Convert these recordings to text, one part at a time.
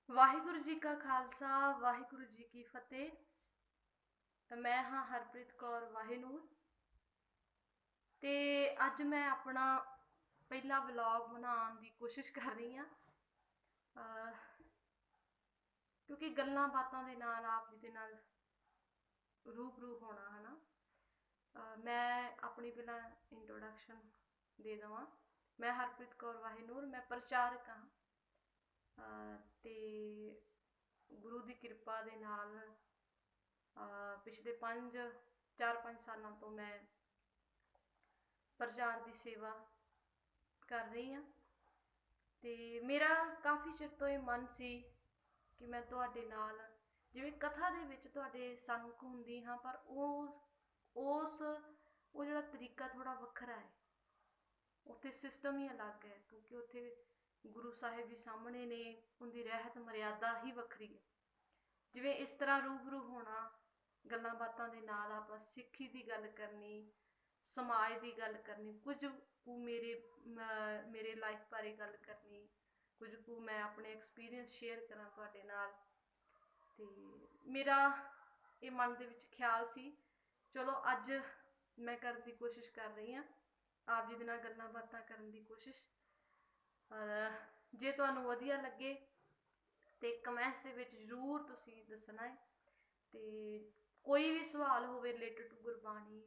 ਵਾਹਿਗੁਰੂ ਜੀ ਕਾ ਖਾਲਸਾ ਵਾਹਿਗੁਰੂ ਜੀ ਕੀ ਫਤਿਹ। ਮੈਂ ਹਾਂ ਹਰਪ੍ਰੀਤ ਕੌਰ ਵਾਹਿਨੂਰ ਤੇ ਅੱਜ ਮੈਂ ਆਪਣਾ ਪਹਿਲਾ ਵਲੌਗ ਬਣਾਉਣ ਦੀ ਕੋਸ਼ਿਸ਼ ਕਰ ਰਹੀ ਹਾਂ ਕਿਉਂਕਿ ਗੱਲਾਂ ਬਾਤਾਂ ਦੇ ਨਾਲ ਆਪ ਜੀ ਦੇ ਨਾਲ ਰੂਬਰੂ ਹੋਣਾ ਹੈ ਨਾ। ਮੈਂ ਆਪਣੀ ਪਹਿਲਾਂ ਇੰਟਰੋਡਕਸ਼ਨ ਦੇ ਦੇਵਾਂ। ਮੈਂ ਹਰਪ੍ਰੀਤ ਕੌਰ ਵਾਹਿਨੂਰ, ਮੈਂ ਪ੍ਰਚਾਰਕ ਹਾਂ ਤੇ ਗੁਰੂ ਦੀ ਕਿਰਪਾ ਦੇ ਨਾਲ ਪਿਛਲੇ 4-5 ਸਾਲਾਂ ਤੋਂ ਮੈਂ ਪ੍ਰਚਾਰ ਦੀ ਸੇਵਾ ਕਰ ਰਹੀ ਹਾਂ ਤੇ ਮੇਰਾ ਕਾਫੀ ਚਿਰ ਤੋਂ ਇਹ ਮਨ ਸੀ ਕਿ ਮੈਂ ਤੁਹਾਡੇ ਨਾਲ ਜਿਵੇਂ ਕਥਾ ਦੇ ਵਿੱਚ ਤੁਹਾਡੇ ਸੰਗ ਹੁੰਦੀ ਹਾਂ, ਪਰ ਉਹ ਜਿਹੜਾ ਤਰੀਕਾ ਥੋੜਾ ਵੱਖਰਾ ਹੈ। ਉੱਥੇ ਸਿਸਟਮ ਹੀ ਅਲੱਗ ਹੈ ਕਿਉਂਕਿ ਉੱਥੇ ਗੁਰੂ ਸਾਹਿਬ ਜੀ ਸਾਹਮਣੇ ਨੇ, ਉਹਦੀ ਰਹਿਤ ਮਰਿਆਦਾ ਹੀ ਵੱਖਰੀ ਹੈ। ਜਿਵੇਂ ਇਸ ਤਰ੍ਹਾਂ ਰੂਬਰੂ ਹੋਣਾ, ਗੱਲਾਂ ਬਾਤਾਂ ਦੇ ਨਾਲ ਆਪਾਂ ਸਿੱਖੀ ਦੀ ਗੱਲ ਕਰਨੀ, ਸਮਾਜ ਦੀ ਗੱਲ ਕਰਨੀ, ਕੁਝ ਕੁ ਮੇਰੇ ਲਾਈਫ ਬਾਰੇ ਗੱਲ ਕਰਨੀ, ਕੁਝ ਕੁ ਮੈਂ ਆਪਣੇ ਐਕਸਪੀਰੀਅੰਸ ਸ਼ੇਅਰ ਕਰਾਂ ਤੁਹਾਡੇ ਨਾਲ। ਤੇ ਮੇਰਾ ਇਹ ਮਨ ਦੇ ਵਿੱਚ ਖਿਆਲ ਸੀ, ਚਲੋ ਅੱਜ ਮੈਂ ਕਰਨ ਦੀ ਕੋਸ਼ਿਸ਼ ਕਰ ਰਹੀ ਹਾਂ, ਆਪ ਜੀ ਦੇ ਨਾਲ ਗੱਲਾਂ ਬਾਤਾਂ ਕਰਨ ਦੀ ਕੋਸ਼ਿਸ਼। ਜੇ ਤੁਹਾਨੂੰ ਵਧੀਆ ਲੱਗੇ ਤੇ ਕਮੈਂਟਸ ਦੇ ਵਿੱਚ ਜ਼ਰੂਰ ਤੁਸੀਂ ਦੱਸਣਾ ਹੈ। ਤੇ ਕੋਈ ਵੀ ਸਵਾਲ ਹੋਵੇ ਰਿਲੇਟਡ ਟੂ ਗੁਰਬਾਣੀ,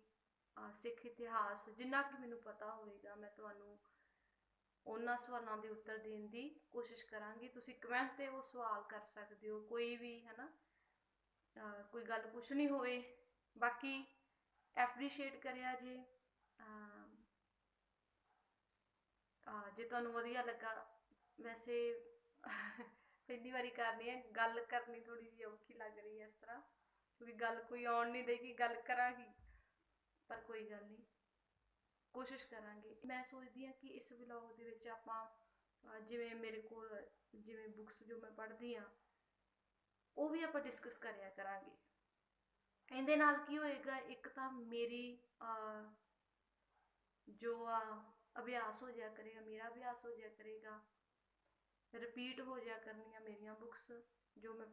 ਸਿੱਖ ਇਤਿਹਾਸ, ਜਿੰਨਾ ਕਿ ਮੈਨੂੰ ਪਤਾ ਹੋਵੇਗਾ ਮੈਂ ਤੁਹਾਨੂੰ ਉਹਨਾਂ ਸਵਾਲਾਂ ਦੇ ਉੱਤਰ ਦੇਣ ਦੀ ਕੋਸ਼ਿਸ਼ ਕਰਾਂਗੀ। ਤੁਸੀਂ ਕਮੈਂਟ ਤੇ ਉਹ ਸਵਾਲ ਕਰ ਸਕਦੇ ਹੋ, ਕੋਈ ਵੀ ਹੈ ਨਾ, ਕੋਈ ਗੱਲ ਪੁੱਛਣੀ ਹੋਵੇ। ਬਾਕੀ ਐਪਰੀਸ਼ੀਏਟ ਕਰਿਆ ਜੇ ਜੇ ਤੁਹਾਨੂੰ ਵਧੀਆ ਲੱਗਾ। ਵੈਸੇ ਪਹਿਲੀ ਵਾਰੀ ਕਰਨੀ ਹੈ, ਗੱਲ ਕਰਨੀ ਥੋੜੀ ਜਿਹੀ ਔਖੀ ਲੱਗ ਰਹੀ ਹੈ ਇਸ ਤਰ੍ਹਾਂ, ਕਿਉਂਕਿ ਗੱਲ ਕੋਈ ਆਉਣ ਨਹੀਂ ਰਹੀ ਕਿ ਗੱਲ ਕਰਾਂਗੀ, ਪਰ ਕੋਈ ਗੱਲ ਨਹੀਂ, ਕੋਸ਼ਿਸ਼ ਕਰਾਂਗੇ। ਮੈਂ ਸੋਚਦੀ ਹਾਂ ਕਿ ਇਸ ਵਲੌਗ ਦੇ ਵਿੱਚ ਆਪਾਂ ਜਿਵੇਂ ਮੇਰੇ ਕੋਲ ਜਿਵੇਂ ਬੁੱਕਸ ਜੋ ਮੈਂ ਪੜ੍ਹਦੀ ਹਾਂ ਉਹ ਵੀ ਆਪਾਂ ਡਿਸਕਸ ਕਰਿਆ ਕਰਾਂਗੇ। ਇਹਦੇ ਨਾਲ ਕੀ ਹੋਏਗਾ, ਇੱਕ ਤਾਂ ਮੇਰੀ ਜੋ ਅਭਿਆਸ ਹੋ ਜਾਇਆ ਕਰੇਗਾ, ਮੇਰਾ ਅਭਿਆਸ ਹੋ ਜਾਇਆ ਕਰੇਗਾ, ਰਿਪੀਟ ਹੋ ਜਾਇਆ ਕਰਨੀਆਂ ਮੇਰੀਆਂ ਬੁੱਕਸ ਜੋ ਮੈਂ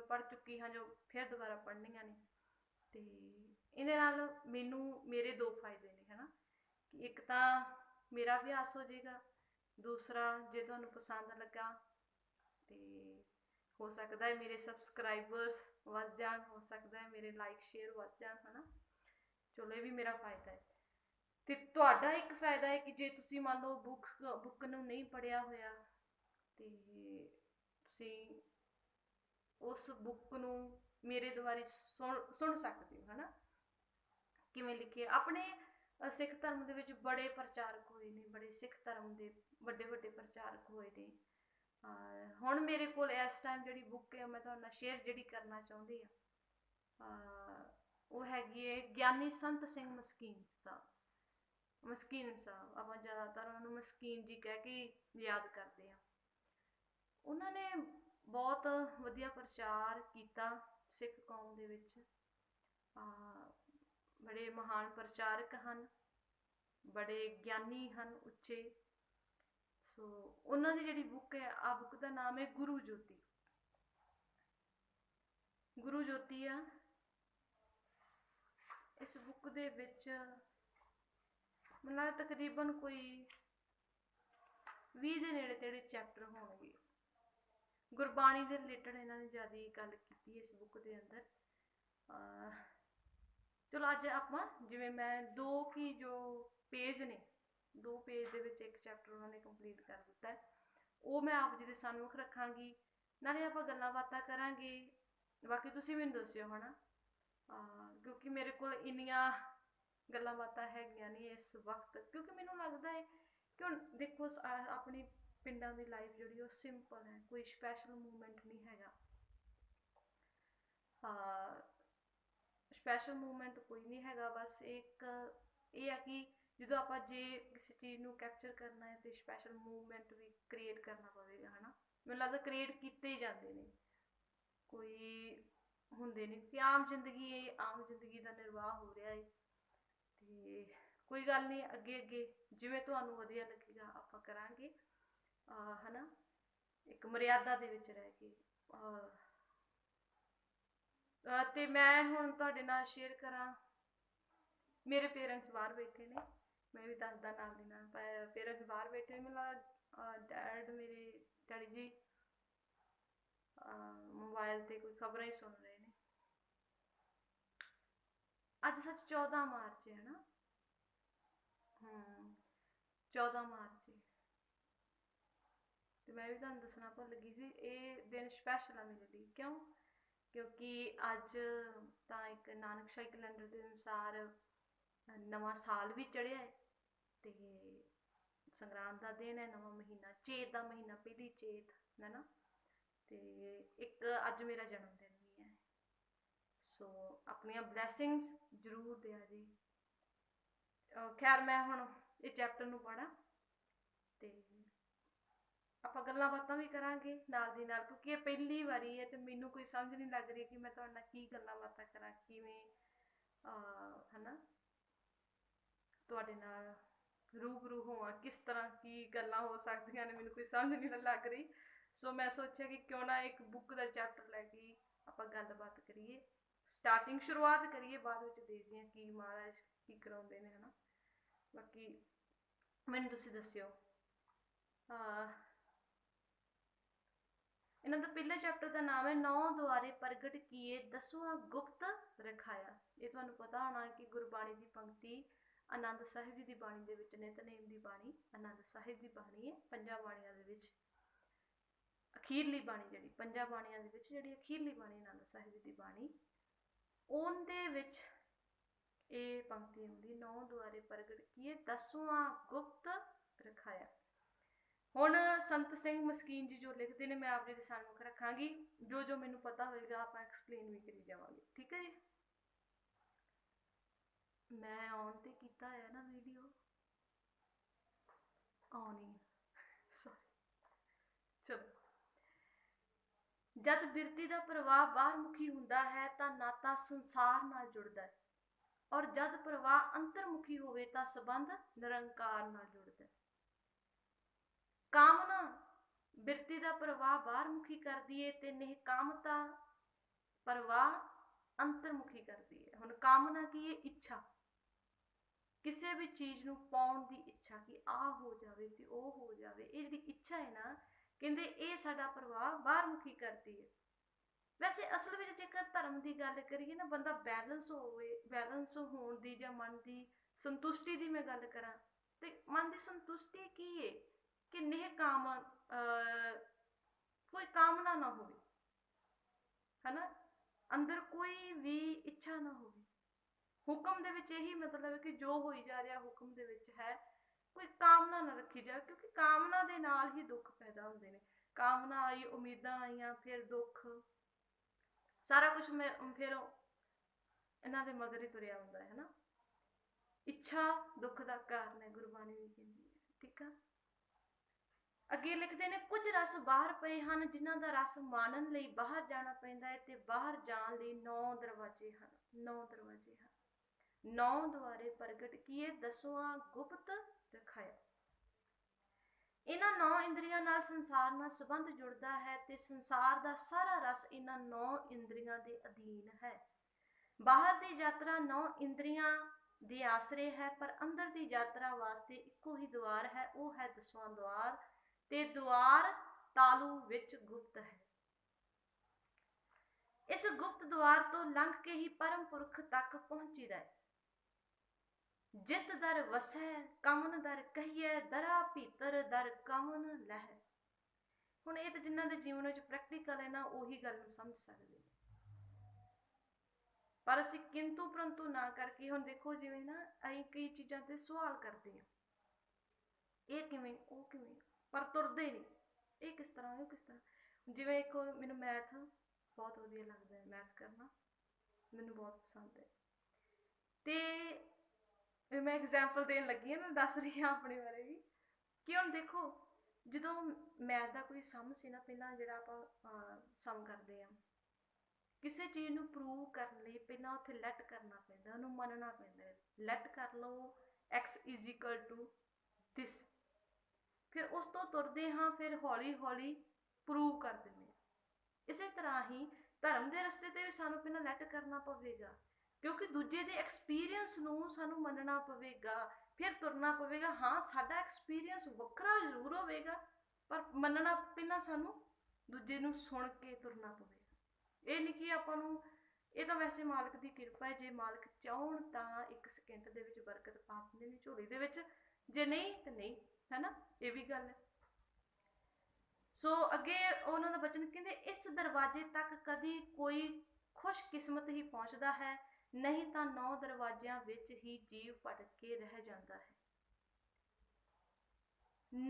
ਪੜ੍ਹ ਚੁੱਕੀ ਹਾਂ, ਜੋ ਫਿਰ ਦੁਬਾਰਾ ਪੜ੍ਹਨੀਆਂ ਨੇ। ਤੇ ਇਹਦੇ ਨਾਲ ਮੈਨੂੰ ਮੇਰੇ ਦੋ ਫਾਇਦੇ ਨੇ, ਹੈ ਨਾ, ਕਿ ਇੱਕ ਤਾਂ ਮੇਰਾ ਅਭਿਆਸ ਹੋ ਜਾਏਗਾ, ਦੂਸਰਾ ਜੇ ਤੁਹਾਨੂੰ ਪਸੰਦ ਲੱਗਾ ਤੇ ਹੋ ਸਕਦਾ ਹੈ ਮੇਰੇ ਸਬਸਕ੍ਰਾਈਬਰਸ ਵੱਧ ਜਾਣ, ਹੋ ਸਕਦਾ ਹੈ ਮੇਰੇ ਲਾਈਕ ਸ਼ੇਅਰ ਵੱਧ ਜਾਣ, ਹੈ ਨਾ। ਚਲੋ ਇਹ ਵੀ ਮੇਰਾ ਫਾਇਦਾ ਹੈ। ਤੇ ਤੁਹਾਡਾ ਇੱਕ ਫਾਇਦਾ ਹੈ ਕਿ ਜੇ ਤੁਸੀਂ ਮੰਨ ਲਓ ਬੁੱਕ ਨੂੰ ਨਹੀਂ ਪੜ੍ਹਿਆ ਹੋਇਆ ਤੇ ਤੁਸੀਂ ਉਸ ਬੁੱਕ ਨੂੰ ਮੇਰੇ ਦੁਆਰੇ ਸੁਣ ਸਕਦੇ ਹੋ, ਹੈ ਨਾ। ਕਿਵੇਂ ਲਿਖੇ ਆਪਣੇ ਸਿੱਖ ਧਰਮ ਦੇ ਵਿੱਚ ਬੜੇ ਪ੍ਰਚਾਰਕ ਹੋਏ ਨੇ, ਬੜੇ ਸਿੱਖ ਧਰਮ ਦੇ ਵੱਡੇ ਵੱਡੇ ਪ੍ਰਚਾਰਕ ਹੋਏ ਨੇ। ਹੁਣ ਮੇਰੇ ਕੋਲ ਇਸ ਟਾਈਮ ਜਿਹੜੀ ਬੁੱਕ ਹੈ ਮੈਂ ਤੁਹਾਡੇ ਨਾਲ ਸ਼ੇਅਰ ਜਿਹੜੀ ਕਰਨਾ ਚਾਹੁੰਦੀ ਹਾਂ, ਉਹ ਹੈਗੀ ਹੈ ਗਿਆਨੀ ਸੰਤ ਸਿੰਘ ਮਸਕੀਨ ਸਾਹਿਬ। ਆਪਾਂ ਜ਼ਿਆਦਾਤਰ ਉਹਨਾਂ ਨੂੰ ਮਸਕੀਨ ਜੀ ਕਹਿ ਕੇ ਯਾਦ ਕਰਦੇ ਹਾਂ। ਉਹਨਾਂ ਨੇ ਬਹੁਤ ਵਧੀਆ ਪ੍ਰਚਾਰ ਕੀਤਾ ਸਿੱਖ ਕੌਮ ਦੇ ਵਿੱਚ। ਬੜੇ ਮਹਾਨ ਪ੍ਰਚਾਰਕ ਹਨ, ਬੜੇ ਗਿਆਨੀ ਹਨ, ਉੱਚੇ। ਸੋ ਉਹਨਾਂ ਦੀ ਜਿਹੜੀ ਬੁੱਕ ਹੈ, ਬੁੱਕ ਦਾ ਨਾਮ ਹੈ ਗੁਰੂ ਜੋਤੀ ਆ। ਇਸ ਬੁੱਕ ਦੇ ਵਿੱਚ ਮੈਨੂੰ ਲੱਗਦਾ ਤਕਰੀਬਨ ਕੋਈ 20 ਦੇ ਨੇੜੇ ਤੇੜੇ ਚੈਪਟਰ ਹੋਣਗੇ। ਗੁਰਬਾਣੀ ਦੇ ਰਿਲੇਟਡ ਇਹਨਾਂ ਨੇ ਜ਼ਿਆਦਾ ਗੱਲ ਕੀਤੀ ਇਸ ਬੁੱਕ ਦੇ ਅੰਦਰ। ਚਲੋ ਅੱਜ ਆਪਾਂ ਜਿਵੇਂ ਮੈਂ ਦੋ ਪੇਜ ਦੇ ਵਿੱਚ ਇੱਕ ਚੈਪਟਰ ਉਹਨਾਂ ਨੇ ਕੰਪਲੀਟ ਕਰ ਦਿੱਤਾ ਹੈ, ਉਹ ਮੈਂ ਆਪ ਜੀ ਦੇ ਸਾਹਮਣੇ ਰੱਖਾਂਗੀ, ਨਾਲੇ ਆਪਾਂ ਗੱਲਾਂ ਬਾਤਾਂ ਕਰਾਂਗੇ। ਬਾਕੀ ਤੁਸੀਂ ਮੈਨੂੰ ਦੱਸਿਓ, ਹੈ ਨਾ, ਕਿਉਂਕਿ ਮੇਰੇ ਕੋਲ ਇੰਨੀਆਂ ਗੱਲਾਂ ਬਾਤਾਂ ਹੈਗੀਆਂ ਨਹੀਂ ਇਸ ਵਕਤ, ਕਿਉਂਕਿ ਮੈਨੂੰ ਲੱਗਦਾ ਹੈ ਕਿ ਹੁਣ ਦੇਖੋ ਆਪਣੀ ਪਿੰਡਾਂ ਦੀ ਲਾਈਫ ਜਿਹੜੀ ਉਹ ਸਿੰਪਲ ਹੈ, ਕੋਈ ਸਪੈਸ਼ਲ ਮੂਵਮੈਂਟ ਨਹੀਂ ਹੈਗਾ। ਸਪੈਸ਼ਲ ਮੂਵਮੈਂਟ ਕੋਈ ਨਹੀਂ ਹੈਗਾ, ਬਸ ਇੱਕ ਇਹ ਆ ਕਿ ਜਦੋਂ ਆਪਾਂ ਜੇ ਕਿਸੇ ਚੀਜ਼ ਨੂੰ ਕੈਪਚਰ ਕਰਨਾ ਹੈ ਤੇ ਸਪੈਸ਼ਲ ਮੂਵਮੈਂਟ ਵੀ ਕ੍ਰੀਏਟ ਕਰਨਾ ਪਵੇਗਾ, ਹੈ ਨਾ। ਮੈਨੂੰ ਲੱਗਦਾ ਕ੍ਰੀਏਟ ਕੀਤੇ ਹੀ ਜਾਂਦੇ ਨੇ, ਕੋਈ ਹੁੰਦੇ ਨੇ ਕਿ ਆਮ ਜ਼ਿੰਦਗੀ ਦਾ ਨਿਰਵਾਹ ਹੋ ਰਿਹਾ ਹੈ। ਤੇ ਕੋਈ ਗੱਲ ਨਹੀਂ, ਅੱਗੇ ਜਿਵੇਂ ਤੁਹਾਨੂੰ ਵਧੀਆ ਲੱਗੇਗਾ ਆਪਾਂ ਕਰਾਂਗੇ, ਹੈ ਨਾ। ਇੱਕ ਮਰਿਆਦਾ ਦੇ ਵਿੱਚ ਰਹਿ ਕੇ। ਤੇ ਮੈਂ ਹੁਣ ਤੁਹਾਡੇ ਨਾਲ ਸ਼ੇਅਰ ਕਰਾਂ, ਮੇਰੇ ਪੇਰੈਂਟਸ ਬਾਹਰ ਬੈਠੇ ਨੇ, ਮੈਂ ਵੀ ਦੱਸਦਾ ਨਾਲ ਦੀ ਨਾਲ। ਪੇਰੈਂਟਸ ਬਾਹਰ ਬੈਠੇ ਨੇ, ਮੈਨੂੰ ਡੈਡ ਮੇਰੇ ਡੈਡੀ ਜੀ ਮੋਬਾਈਲ ਤੇ ਕੋਈ ਖਬਰਾਂ ਹੀ ਸੁਣ ਰਹੇ ਨੇ। ਅੱਜ ਸੱਚ 14 ਮਾਰਚ ਹੈ ਨਾ, 14 ਮਾਰਚ। ਤੇ ਮੈਂ ਵੀ ਤੁਹਾਨੂੰ ਦੱਸਣਾ ਭੁੱਲ ਗਈ ਸੀ, ਇਹ ਦਿਨ ਸਪੈਸ਼ਲ ਆ ਮੇਰੇ ਲਈ। ਕਿਉਂ? ਕਿਉਂਕਿ ਅੱਜ ਤਾਂ ਇੱਕ ਨਾਨਕਸ਼ਾਹੀ ਕੈਲੰਡਰ ਦੇ ਅਨੁਸਾਰ ਨਵਾਂ ਸਾਲ ਵੀ ਚੜ੍ਹਿਆ ਹੈ ਤੇ ਸੰਗਰਾਂਦ ਦਾ ਦਿਨ ਹੈ, ਨਵਾਂ ਮਹੀਨਾ, ਚੇਤ ਦਾ ਮਹੀਨਾ, ਪਹਿਲੀ ਚੇਤ ਹੈ ਨਾ। ਤੇ ਇੱਕ ਅੱਜ ਮੇਰਾ ਜਨਮ ਦਿਨ ਵੀ ਹੈ। ਸੋ ਆਪਣੀਆਂ ਬਲੈਸਿੰਗਸ ਜ਼ਰੂਰ ਦਿਆ ਜੀ। ਖੈਰ ਮੈਂ ਹੁਣ ਇਹ ਚੈਪਟਰ ਨੂੰ ਪੜ੍ਹਾਂ ਤੇ ਆਪਾਂ ਗੱਲਾਂ ਬਾਤਾਂ ਵੀ ਕਰਾਂਗੇ ਨਾਲ ਦੀ ਨਾਲ, ਕਿਉਂਕਿ ਇਹ ਪਹਿਲੀ ਵਾਰੀ ਹੈ ਤੇ ਮੈਨੂੰ ਕੋਈ ਸਮਝ ਨਹੀਂ ਲੱਗ ਰਹੀ ਕਿ ਮੈਂ ਤੁਹਾਡੇ ਨਾਲ ਕੀ ਗੱਲਾਂ ਬਾਤਾਂ ਕਰਾਂ, ਕਿਵੇਂ ਹਨਾ ਤੁਹਾਡੇ ਨਾਲ ਰੂਬਰੂ ਹੋਵਾਂ, ਕਿਸ ਤਰ੍ਹਾਂ ਕੀ ਗੱਲਾਂ ਹੋ ਸਕਦੀਆਂ ਨੇ, ਮੈਨੂੰ ਕੋਈ ਸਮਝ ਨਹੀਂ ਲੱਗ ਰਹੀ। ਸੋ ਮੈਂ ਸੋਚਿਆ ਕਿ ਕਿਉਂ ਨਾ ਇੱਕ ਬੁੱਕ ਦਾ ਚੈਪਟਰ ਲੈ ਕੇ ਆਪਾਂ ਗੱਲਬਾਤ ਕਰੀਏ, ਸਟਾਰਟਿੰਗ ਸ਼ੁਰੂਆਤ ਕਰੀਏ, ਬਾਅਦ ਵਿੱਚ ਦੇਖਦੇ ਹਾਂ ਕੀ ਮਹਾਰਾਜ ਕੀ ਕਰਾਉਂਦੇ ਨੇ ਹਨਾ। ਬਾਕੀ ਮੈਨੂੰ ਤੁਸੀਂ ਦੱਸਿਓ। ਇਹਨਾਂ ਦਾ ਪਹਿਲੇ ਚੈਪਟਰ ਦਾ ਨਾਮ ਹੈ 9 ਦੁਆਰੇ ਪ੍ਰਗਟ ਕੀਏ 10ਵਾਂ ਗੁਪਤ ਰਖਾਇਆ। ਇਹ ਤੁਹਾਨੂੰ ਪਤਾ ਹੋਣਾ ਕਿ ਗੁਰਬਾਣੀ ਦੀ ਪੰਕਤੀ ਆਨੰਦ ਸਾਹਿਬ ਜੀ ਦੀ ਬਾਣੀ ਦੇ ਵਿੱਚ, ਨਿਤਨੇਮ ਦੀ ਬਾਣੀ ਆਨੰਦ ਸਾਹਿਬ ਦੀ ਬਾਣੀ ਹੈ। ਪੰਜਾਂ ਬਾਣੀਆਂ ਦੇ ਵਿੱਚ ਅਖੀਰਲੀ ਬਾਣੀ, ਜਿਹੜੀ ਪੰਜਾਂ ਬਾਣੀਆਂ ਦੇ ਵਿੱਚ ਜਿਹੜੀ ਅਖੀਰਲੀ ਬਾਣੀ ਆਨੰਦ ਸਾਹਿਬ ਜੀ ਦੀ ਬਾਣੀ, ਉਹਦੇ ਵਿੱਚ ਇਹ ਪੰਕਤੀ ਆਉਂਦੀ 9 ਦੁਆਰੇ ਪ੍ਰਗਟ ਕੀਏ 10ਵਾਂ ਗੁਪਤ ਰਖਾਇਆ। ਹੁਣ ਸੰਤ ਸਿੰਘ ਮਸਕੀਨ ਜੀ ਜੋ ਲਿਖਦੇ ਨੇ, ਮੈਂ ਆਪ ਜੀ ਦੇ ਸਾਹਮਣੇ ਰੱਖਾਂਗੀ, ਜੋ ਜੋ ਮੈਨੂੰ ਪਤਾ ਹੋਏਗਾ ਆਪਾਂ ਐਕਸਪਲੇਨ ਵੀ ਕਰੀ ਜਾਵਾਂਗੇ, ਠੀਕ ਹੈ ਜੀ। ਮੈਂ ਔਨ ਤੇ ਕੀਤਾ ਹੈ ਨਾ ਵੀਡੀਓ, ਆਉਣੀ ਚਲੋ। ਜਦ ਬਿਰਤੀ ਦਾ ਪ੍ਰਵਾਹ ਬਾਹਰਮੁਖੀ ਹੁੰਦਾ ਹੈ ਤਾਂ ਨਾਤਾ ਸੰਸਾਰ ਨਾਲ ਜੁੜਦਾ ਹੈ, ਔਰ ਜਦ ਪ੍ਰਵਾਹ ਅੰਤਰਮੁਖੀ ਹੋਵੇ ਤਾਂ ਸੰਬੰਧ ਨਿਰੰਕਾਰ ਨਾਲ ਜੁੜਦਾ ਹੈ। ਕਾਮਨਾ ਬਿਰਤੀ ਦਾ ਪ੍ਰਵਾਹ ਬਾਹਰਮੁਖੀ ਕਰਦੀ ਹੈ ਤੇ ਨਿਹਕਾਮਤਾ ਪ੍ਰਵਾਹ ਅੰਤਰਮੁਖੀ ਕਰਦੀ ਹੈ। ਹੁਣ ਕਾਮਨਾ ਕੀ ਹੈ? ਇੱਛਾ, ਕਿਸੇ ਵੀ ਚੀਜ਼ ਨੂੰ ਪਾਉਣ ਦੀ ਇੱਛਾ, ਕਿ ਆਹ ਹੋ ਜਾਵੇ ਤੇ ਉਹ ਹੋ ਜਾਵੇ। ਇਹ ਜਿਹੜੀ ਇੱਛਾ ਹੈ ਨਾ, ਕਹਿੰਦੇ ਇਹ ਸਾਡਾ ਪ੍ਰਵਾਹ ਬਾਹਰਮੁਖੀ ਕਰਦੀ ਹੈ। ਵੈਸੇ ਅਸਲ ਵਿੱਚ ਜੇਕਰ ਧਰਮ ਦੀ ਗੱਲ ਕਰੀਏ ਨਾ, ਬੰਦਾ ਬੈਲੈਂਸ ਹੋਵੇ, ਬੈਲੈਂਸ ਹੋਣ ਦੀ ਜਾਂ ਮਨ ਦੀ ਸੰਤੁਸ਼ਟੀ ਦੀ ਮੈਂ ਗੱਲ ਕਰਾਂ ਤੇ ਮਨ ਦੀ ਸੰਤੁਸ਼ਟੀ ਕੀ ਹੈ ਕਿ ਨਿਹਕਾਮ, ਕੋਈ ਕਾਮਨਾ ਨਾ ਹੋਵੇ ਹਨਾ, ਅੰਦਰ ਕੋਈ ਵੀ ਇੱਛਾ ਨਾ ਹੋਵੇ। ਹੁਕਮ ਦੇ ਵਿੱਚ ਇਹੀ ਮਤਲਬ ਹੈ ਕਿ ਜੋ ਹੋਈ ਜਾ ਰਿਹਾ ਹੁਕਮ ਦੇ ਵਿੱਚ ਹੈ, ਕੋਈ ਕਾਮਨਾ ਨਾ ਰੱਖੀ ਜਾਵੇ, ਕਿਉਂਕਿ ਕਾਮਨਾ ਦੇ ਨਾਲ ਹੀ ਦੁੱਖ ਪੈਦਾ ਹੁੰਦੇ ਨੇ। ਕਾਮਨਾ ਆਈ, ਉਮੀਦਾਂ ਆਈਆਂ, ਫਿਰ ਦੁੱਖ, ਸਾਰਾ ਕੁਝ ਫਿਰ ਇਹਨਾਂ ਦੇ ਮਗਰ ਹੀ ਤੁਰਿਆ ਹੁੰਦਾ ਹੈ ਨਾ। ਇੱਛਾ ਦੁੱਖ ਦਾ ਕਾਰਨ ਹੈ, ਗੁਰਬਾਣੀ ਵੀ ਕਹਿੰਦੀ ਹੈ, ਠੀਕ ਆ। ਅੱਗੇ ਲਿਖਦੇ ਨੇ, ਕੁਝ ਰਸ ਬਾਹਰ ਪਏ ਹਨ ਜਿਨ੍ਹਾਂ ਦਾ ਰਸ ਮਾਣਨ ਲਈ ਬਾਹਰ ਜਾਣਾ ਪੈਂਦਾ ਹੈ, ਤੇ ਬਾਹਰ ਜਾਣ ਲਈ 9 ਦਰਵਾਜ਼ੇ ਹਨ। 9 ਦਰਵਾਜ਼ੇ ਹਨ। 9 ਦੁਆਰੇ ਪ੍ਰਗਟ ਕੀਏ 10ਵਾਂ ਗੁਪਤ ਰਖਾਇਆ। ਇਹਨਾਂ 9 ਇੰਦਰੀਆਂ ਨਾਲ ਸੰਸਾਰ ਨਾਲ ਸੰਬੰਧ ਜੁੜਦਾ ਹੈ ਤੇ ਸੰਸਾਰ ਦਾ ਸਾਰਾ ਰਸ ਇਹਨਾਂ 9 ਇੰਦਰੀਆਂ ਦੇ ਅਧੀਨ ਹੈ। ਬਾਹਰ ਦੀ ਯਾਤਰਾ 9 ਇੰਦਰੀਆਂ ਦੇ ਆਸਰੇ ਹੈ, ਪਰ ਅੰਦਰ ਦੀ ਯਾਤਰਾ ਵਾਸਤੇ ਇੱਕੋ ਹੀ ਦੁਆਰ ਹੈ, ਉਹ ਹੈ 10ਵਾਂ ਦੁਆਰ, ਤੇ ਦੁਆਰ ਤਾਲੂ ਵਿੱਚ ਗੁਪਤ ਹੈ। ਇਸ ਗੁਪਤ ਦੁਆਰ ਤੋਂ ਲੰਘ ਕੇ ਹੀ ਪਰਮ ਪੁਰਖ ਤੱਕ ਪਹੁੰਚੀਦਾ ਹੈ। ਜਿਤ ਦਰ ਵਸੈ ਕਮਨ ਦਰ ਕਹੀਐ, ਦਰਾ ਭੀਤਰ ਦਰ ਕਮਨ ਲਹਿ। ਹੁਣ ਇਹ ਤਾਂ ਜਿਨ੍ਹਾਂ ਦੇ ਜੀਵਨ ਵਿੱਚ ਪ੍ਰੈਕਟੀਕਲ ਹੈ ਨਾ, ਉਹੀ ਗੱਲ ਨੂੰ ਸਮਝ ਸਕਦੇ ਨੇ, ਪਰ ਅਸੀਂ ਕਿੰਤੂ ਪਰੰਤੂ ਨਾ ਕਰਕੇ, ਹੁਣ ਦੇਖੋ ਜਿਵੇਂ ਨਾ ਅਸੀਂ ਕਈ ਚੀਜ਼ਾਂ ਤੇ ਸਵਾਲ ਕਰਦੇ ਹਾਂ, ਇਹ ਕਿਵੇਂ, ਉਹ ਕਿਵੇਂ, ਪਰ ਤੁਰਦੇ ਨਹੀਂ, ਇਹ ਕਿਸ ਤਰ੍ਹਾਂ, ਉਹ ਕਿਸ ਤਰ੍ਹਾਂ। ਜਿਵੇਂ ਇੱਕ ਮੈਨੂੰ ਮੈਥ ਬਹੁਤ ਵਧੀਆ ਲੱਗਦਾ ਹੈ, ਮੈਥ ਕਰਨਾ ਮੈਨੂੰ ਬਹੁਤ ਪਸੰਦ ਹੈ। ਤੇ ਮੈਂ ਐਗਜ਼ਾਮਪਲ ਦੇਣ ਲੱਗੀ ਹਾਂ ਨਾ, ਦੱਸ ਰਹੀ ਹਾਂ ਆਪਣੇ ਬਾਰੇ ਵੀ, ਕਿ ਹੁਣ ਦੇਖੋ ਜਦੋਂ ਮੈਥ ਦਾ ਕੋਈ ਸਮ ਸੀ ਨਾ, ਪਹਿਲਾਂ ਜਿਹੜਾ ਆਪਾਂ ਸਮ ਕਰਦੇ ਹਾਂ, ਕਿਸੇ ਚੀਜ਼ ਨੂੰ ਪ੍ਰੂਵ ਕਰਨ ਲਈ ਪਹਿਲਾਂ ਉੱਥੇ ਲੈਟ ਕਰਨਾ ਪੈਂਦਾ, ਉਹਨੂੰ ਮੰਨਣਾ ਪੈਂਦਾ। ਲੈਟ ਕਰ ਲਓ x = this, ਫਿਰ ਉਸ ਤੋਂ ਤੁਰਦੇ ਹਾਂ, ਫਿਰ ਹੌਲੀ ਹੌਲੀ ਪ੍ਰੂਵ ਕਰ ਦਿੰਦੇ ਹਾਂ। ਇਸੇ ਤਰ੍ਹਾਂ ਹੀ ਧਰਮ ਦੇ ਰਸਤੇ ਤੇ ਵੀ ਸਾਨੂੰ ਪਹਿਲਾਂ ਲੈਟ ਕਰਨਾ ਪਵੇਗਾ, ਕਿਉਂਕਿ ਦੂਜੇ ਦੇ ਐਕਸਪੀਰੀਅੰਸ ਨੂੰ ਸਾਨੂੰ ਮੰਨਣਾ ਪਵੇਗਾ, ਫਿਰ ਤੁਰਨਾ ਪਵੇਗਾ। ਹਾਂ, ਸਾਡਾ ਐਕਸਪੀਰੀਅੰਸ ਵੱਖਰਾ ਜ਼ਰੂਰ ਹੋਵੇਗਾ, ਪਰ ਮੰਨਣਾ ਪਹਿਲਾਂ ਸਾਨੂੰ ਦੂਜੇ ਨੂੰ ਸੁਣ ਕੇ ਤੁਰਨਾ ਪਵੇਗਾ। ਇਹ ਨਹੀਂ ਕਿ ਆਪਾਂ ਨੂੰ, ਇਹ ਤਾਂ ਵੈਸੇ ਮਾਲਕ ਦੀ ਕਿਰਪਾ ਹੈ, ਜੇ ਮਾਲਕ ਚਾਹਣ ਤਾਂ 1 ਸਕਿੰਟ ਦੇ ਵਿੱਚ ਬਰਕਤ ਪਾ ਦਿੰਦੇ ਨੇ ਝੋਲੀ ਦੇ ਵਿੱਚ, ਜੇ ਨਹੀਂ ਤਾਂ ਨਹੀਂ, ਹੈ ਨਾ, ਇਹ ਵੀ ਗੱਲ ਹੈ। ਸੋ ਅੱਗੇ ਉਹਨਾਂ ਦਾ ਬਚਨ ਕਹਿੰਦੇ, ਇਸ ਦਰਵਾਜ਼ੇ ਤੱਕ ਕਦੀ ਕੋਈ ਖੁਸ਼ਕਿਸਮਤ ਹੀ ਪਹੁੰਚਦਾ ਹੈ, ਨਹੀਂ ਤਾਂ 9 ਦਰਵਾਜ਼ਿਆਂ ਵਿੱਚ ਹੀ ਜੀਵ ਭਟਕ ਕੇ ਰਹਿ ਜਾਂਦਾ ਹੈ।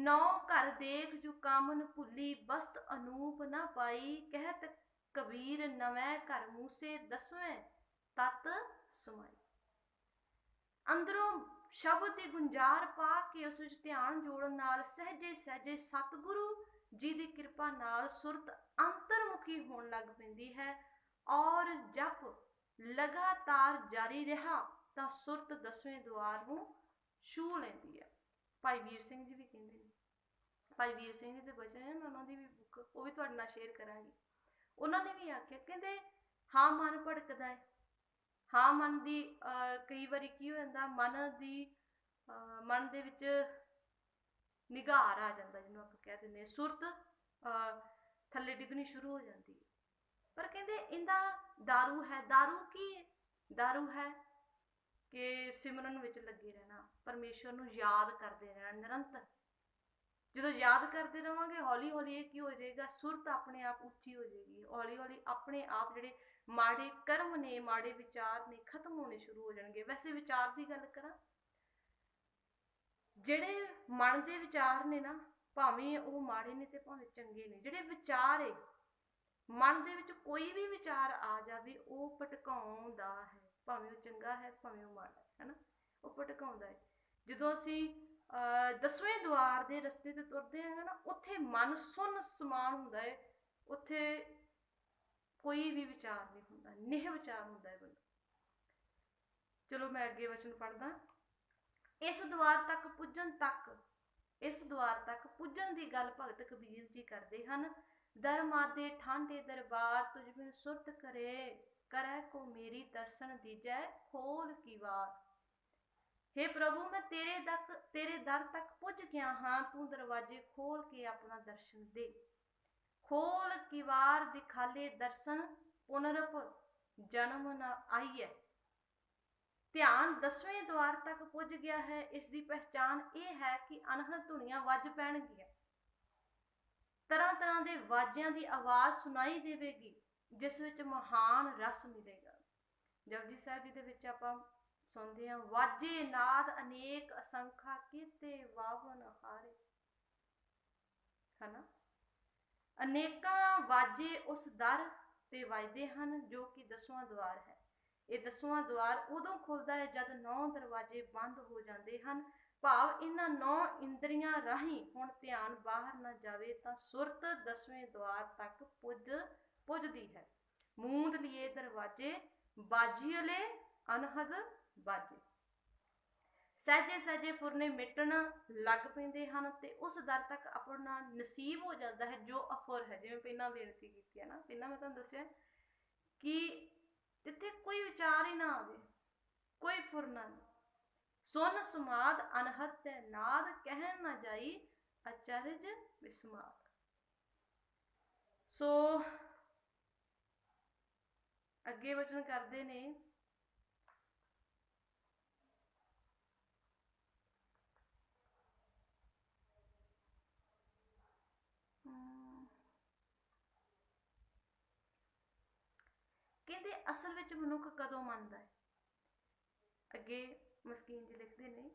9 ਘਰ ਦੇਖ ਜੋ ਕਾਮਨ ਭੁੱਲੀ, ਬਸਤ ਅਨੂਪ ਨਾ ਪਾਈ, ਕਹਿਤ ਕਬੀਰ ਨਵੇਂ ਘਰ ਮੂਸੇ, 10ਵੇਂ ਤਤ ਸਮਾਈ। ਅੰਦਰੋਂ ਸ਼ਬਦ ਦੀ ਗੁੰਜਾਰ ਪਾ ਕੇ ਉਸ ਵਿੱਚ ਧਿਆਨ ਜੋੜਨ ਨਾਲ ਸਹਿਜੇ ਸਹਿਜੇ ਸਤਿਗੁਰੂ ਜੀ ਦੀ ਕਿਰਪਾ ਨਾਲ ਸੁਰਤ ਅੰਤਰਮੁਖੀ ਹੋਣ ਲੱਗ ਪੈਂਦੀ ਹੈ, ਔਰ ਜਪ ਲਗਾਤਾਰ ਜਾਰੀ ਰਿਹਾ ਤਾਂ ਸੁਰਤ 10ਵੇਂ ਦੁਆਰ ਨੂੰ ਛੂਹ ਲੈਂਦੀ ਹੈ। ਭਾਈ ਵੀਰ ਸਿੰਘ ਜੀ ਵੀ ਕਹਿੰਦੇ ਨੇ, ਭਾਈ ਵੀਰ ਸਿੰਘ ਜੀ ਦੇ ਬਚਨ ਹੈ, ਮੈਂ ਉਹਨਾਂ ਦੀ ਵੀ ਬੁੱਕ ਉਹ ਵੀ ਤੁਹਾਡੇ ਨਾਲ ਸ਼ੇਅਰ ਕਰਾਂਗੀ। ਉਹਨਾਂ ਨੇ ਵੀ ਆਖਿਆ, ਕਹਿੰਦੇ ਹਾਂ ਮਨ ਭੜਕਦਾ ਹੈ, ਹਾਂ ਮਨ ਦੀ ਕਈ ਵਾਰੀ ਕੀ ਹੋ ਜਾਂਦਾ, ਮਨ ਦੇ ਵਿੱਚ ਨਿਗਾਰ ਆ ਜਾਂਦਾ, ਜਿਹਨੂੰ ਆਪਾਂ ਕਹਿ ਦਿੰਦੇ ਹਾਂ, ਸੁਰਤ ਥੱਲੇ ਡਿੱਗਣੀ ਸ਼ੁਰੂ ਹੋ ਜਾਂਦੀ ਹੈ। ਪਰ ਕਹਿੰਦੇ ਇਹਦਾ ਦਾਰੂ ਹੈ। ਦਾਰੂ ਕੀ ਹੈ? ਦਾਰੂ ਹੈ ਕਿ ਸਿਮਰਨ ਵਿੱਚ ਲੱਗੇ ਰਹਿਣਾ, ਪਰਮੇਸ਼ਵਰ ਨੂੰ ਯਾਦ ਕਰਦੇ ਰਹਿਣਾ ਨਿਰੰਤਰ। ਜਦੋਂ ਯਾਦ ਕਰਦੇ ਰਹਾਂਗੇ, ਹੌਲੀ ਹੌਲੀ ਇਹ ਕੀ ਹੋ ਜਾਏਗਾ, ਸੁਰਤ ਆਪਣੇ ਆਪ ਉੱਚੀ ਹੋ ਜਾਏਗੀ। ਹੌਲੀ ਹੌਲੀ ਆਪਣੇ ਆਪ ਜਿਹੜੇ ਮਾੜੇ ਕਰਮ ਨੇ, ਮਾੜੇ ਵਿਚਾਰ ਨੇ, ਖਤਮ ਹੋਣੇ ਸ਼ੁਰੂ ਹੋ ਜਾਣਗੇ। ਵੈਸੇ ਵਿਚਾਰ ਦੀ ਗੱਲ ਕਰਾਂ, ਜਿਹੜੇ ਮਨ ਦੇ ਵਿਚਾਰ ਨੇ ਨਾ, ਭਾਵੇਂ ਉਹ ਮਾੜੇ ਨੇ ਤੇ ਭਾਵੇਂ ਚੰਗੇ ਨੇ, ਜਿਹੜੇ ਵਿਚਾਰ ਏ ਮਨ ਦੇ ਵਿੱਚ ਕੋਈ ਵੀ ਵਿਚਾਰ ਆ ਜਾਵੇ, ਉਹ ਭਟਕਾਉਂਦਾ ਹੈ, ਭਾਵੇਂ ਉਹ ਚੰਗਾ ਹੈ ਭਾਵੇਂ ਉਹ ਮਾੜਾ ਹੈ ਨਾ, ਉਹ ਭਟਕਾਉਂਦਾ ਹੈ। ਜਦੋਂ ਅਸੀਂ 10ਵੇਂ ਦੁਆਰ ਦੇ ਰਸਤੇ ਤੇ ਤੁਰਦੇ ਹਾਂ ਨਾ, ਉੱਥੇ ਮਨ ਸੁੰਨ ਸਮਾਨ ਹੁੰਦਾ ਹੈ, ਉੱਥੇ ਕੋਈ ਵੀ ਵਿਚਾਰ ਨਹੀਂ ਹੁੰਦਾ, ਨਿਹ ਵਿਚਾਰ ਹੁੰਦਾ ਹੈ ਬੰਦਾ। ਚਲੋ ਮੈਂ ਅੱਗੇ ਵਚਨ ਪੜ੍ਹਦਾ। ਇਸ ਦੁਆਰ ਤੱਕ ਪੁੱਜਣ ਦੀ ਗੱਲ ਭਗਤ ਕਬੀਰ ਜੀ ਕਰਦੇ ਹਨ। ਦਰਮਾਦੇ ਠਾਂਡੇ ਦਰਬਾਰ, ਤੁਝ ਬਿਨ ਸੁਰਤ ਕਰੈ ਕੋ ਮੇਰੀ, ਦਰਸ਼ਨ ਦੀਜੈ ਖੋਲ ਕੀ ਵਾਰ। हे ਪ੍ਰਭੂ, ਮੈਂ ਤੇਰੇ ਦਰ ਤੱਕ ਪੁੱਜ ਗਿਆ ਹਾਂ, ਤੂੰ ਦਰਵਾਜ਼ੇ ਖੋਲ ਕੇ ਆਪਣਾ ਦਰਸ਼ਨ ਦੇ। ਖੋਲ ਕੀ ਵਾਰ ਦਿਖਾਲੇ ਦਰਸ਼ਨ, ਪੁਨਰਪ ਜਨਮ ਨ ਆਈਐ। ਧਿਆਨ 10ਵੇਂ ਦੁਆਰ ਤੱਕ ਪੁੱਜ ਗਿਆ ਹੈ। ਇਸ ਦੀ ਪਹਿਚਾਨ ਇਹ ਹੈ ਕਿ ਅਨਹਦ ਧੁਨੀਆਂ ਵੱਜ ਪੈਣਗੀਆਂ, ਤਰ੍ਹਾਂ ਤਰ੍ਹਾਂ ਦੇ ਵਾਜਿਆਂ ਦੀ ਆਵਾਜ਼ ਸੁਣਾਈ ਦੇਵੇਗੀ, ਜਿਸ ਵਿੱਚ ਮਹਾਨ ਰਸ ਮਿਲੇਗਾ। ਜਪਜੀ ਸਾਹਿਬ ਜੀ ਦੇ ਵਿੱਚ ਆਪਾਂ ਸੁਣਦੇ ਹਾਂ, ਵਾਜੇ ਨਾਦ ਅਨੇਕ ਅਸੰਖਾ, ਕੀਤੇ ਵਾਵਨ ਹਾਰੇ, ਹਨਾ। ਅਨੇਕਾਂ ਵਾਜੇ ਉਸ ਦਰ ਤੇ ਵੱਜਦੇ ਹਨ ਜੋ ਕਿ 10ਵਾਂ ਦੁਆਰ ਹੈ। ਇਹ 10ਵਾਂ ਦੁਆਰ ਉਦੋਂ ਖੁੱਲਦਾ ਹੈ ਜਦ 9 ਦਰਵਾਜ਼ੇ ਬੰਦ ਹੋ ਜਾਂਦੇ ਹਨ। ਭਾਵ ਇਹਨਾਂ 9 ਇੰਦਰੀਆਂ ਰਾਹੀਂ ਹੁਣ ਧਿਆਨ ਬਾਹਰ ਨਾ ਜਾਵੇ ਤਾਂ ਸੁਰਤ 10ਵੇਂ ਦੁਆਰ ਤੱਕ ਪੁੱਜਦੀ ਹੈ। ਮੂੰਦ ਲਿਏ ਦਰਵਾਜ਼ੇ, ਬਾਜੀਲੇ ਅਨਹਦ ਬਾਜੇ। ਸਹਿਜੇ ਸਹਿਜੇ ਫੁਰਨੇ ਮਿਟਣ ਲੱਗ ਪੈਂਦੇ ਹਨ ਤੇ ਉਸ ਦਰ ਤੱਕ ਆਪਣਾ ਨਸੀਬ ਹੋ ਜਾਂਦਾ ਹੈ ਜੋ ਅਫੁਰ ਹੈ। ਜਿਵੇਂ ਪਹਿਲਾਂ ਬੇਨਤੀ ਕੀਤੀ ਹੈ ਨਾ, ਪਹਿਲਾਂ ਮੈਂ ਤੁਹਾਨੂੰ ਦੱਸਿਆ ਕਿ ਜਿੱਥੇ ਕੋਈ ਵਿਚਾਰ ਹੀ ਨਾ ਆਵੇ, ਕੋਈ ਫੁਰਨਾ ਨਹੀਂ, ਸੁਨ ਸਮਾਦ ਅਨਹਦ ਤੇ ਨਾਦ, ਕਹਿਣ ਨਾ ਜਾਈ ਅਚਰਜ ਵਿਸਮਾਦ। ਸੋ ਅੱਗੇ ਵਚਨ ਕਰਦੇ ਨੇ, ਕਹਿੰਦੇ ਅਸਲ ਵਿੱਚ ਮਨੁੱਖ ਕਦੋਂ ਮੰਨਦਾ ਹੈ। ਅੱਗੇ ਮਸਕੀਨ ਜੀ ਲਿਖਦੇ ਨੇ,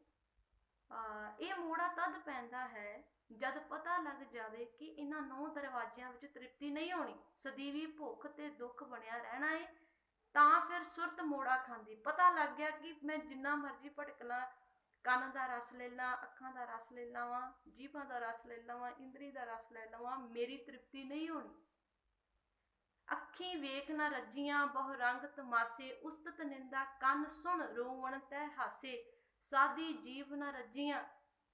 ਇਹ ਮੋੜਾ ਤਦ ਪੈਂਦਾ ਹੈ ਜਦ ਪਤਾ ਲੱਗ ਜਾਵੇ ਕਿ ਇਹਨਾਂ 9 ਦਰਵਾਜ਼ਿਆਂ ਵਿੱਚ ਤ੍ਰਿਪਤੀ ਨਹੀਂ ਹੋਣੀ, ਸਦੀਵੀ ਭੁੱਖ ਤੇ ਦੁੱਖ ਬਣਿਆ ਰਹਿਣਾ ਹੈ। ਤਾਂ ਫਿਰ ਸੁਰਤ ਮੋੜਾ ਖਾਂਦੀ। ਪਤਾ ਲੱਗ ਗਿਆ ਕਿ ਮੈਂ ਜਿੰਨਾ ਮਰਜ਼ੀ ਭਟਕਣਾ, ਕੰਨ ਦਾ ਰਸ ਲੈ ਲਾਂ, ਅੱਖਾਂ ਦਾ ਰਸ ਲੈ ਲਵਾਂ, ਜੀਭਾਂ ਦਾ ਰਸ ਲੈ ਲਵਾਂ, ਇੰਦਰੀ ਦਾ ਰਸ ਲੈ ਲਵਾਂ, ਮੇਰੀ ਤ੍ਰਿਪਤੀ ਨਹੀਂ ਹੋਣੀ। ਅੱਖੀਂ ਵੇਖ ਨਾ ਰੱਜੀਆਂ ਬਹੁ ਰੰਗ ਤਮਾਸੇ, ਉਸਤਤ ਨਿੰਦਾ ਕੰਨ ਸੁਣ ਰੋਵਣ ਤੈ ਹਾਸੇ, ਸਾਦੀ ਜੀਭ ਨਾ ਰੱਜੀਆਂ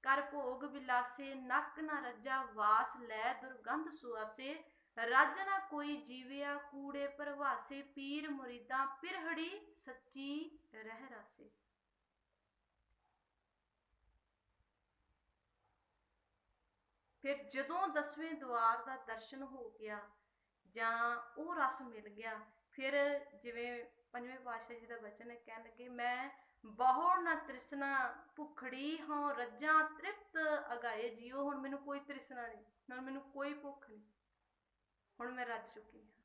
कर भोग बिलासे नक न रज्जा वास लै दुर्गंध सुआसे रज ना कोई जीविया कूड़े प्रवासे पीर मुरीदा पिरहड़ी सच्ची रह रासे। फिर जदों 10वें द्वार का दर्शन हो गया जां वो रस मिल गया, फिर जिवें पंजवें पातशाह जी का वचन है, कह लगे मैं बहु न तृष्णा भुखड़ी हों रज्जा तृप्त अगाए जियो। हुण मैनू कोई तृष्णा नहीं, हुण मैनू कोई भुख नहीं, हुण मैं रज चुकी हाँ।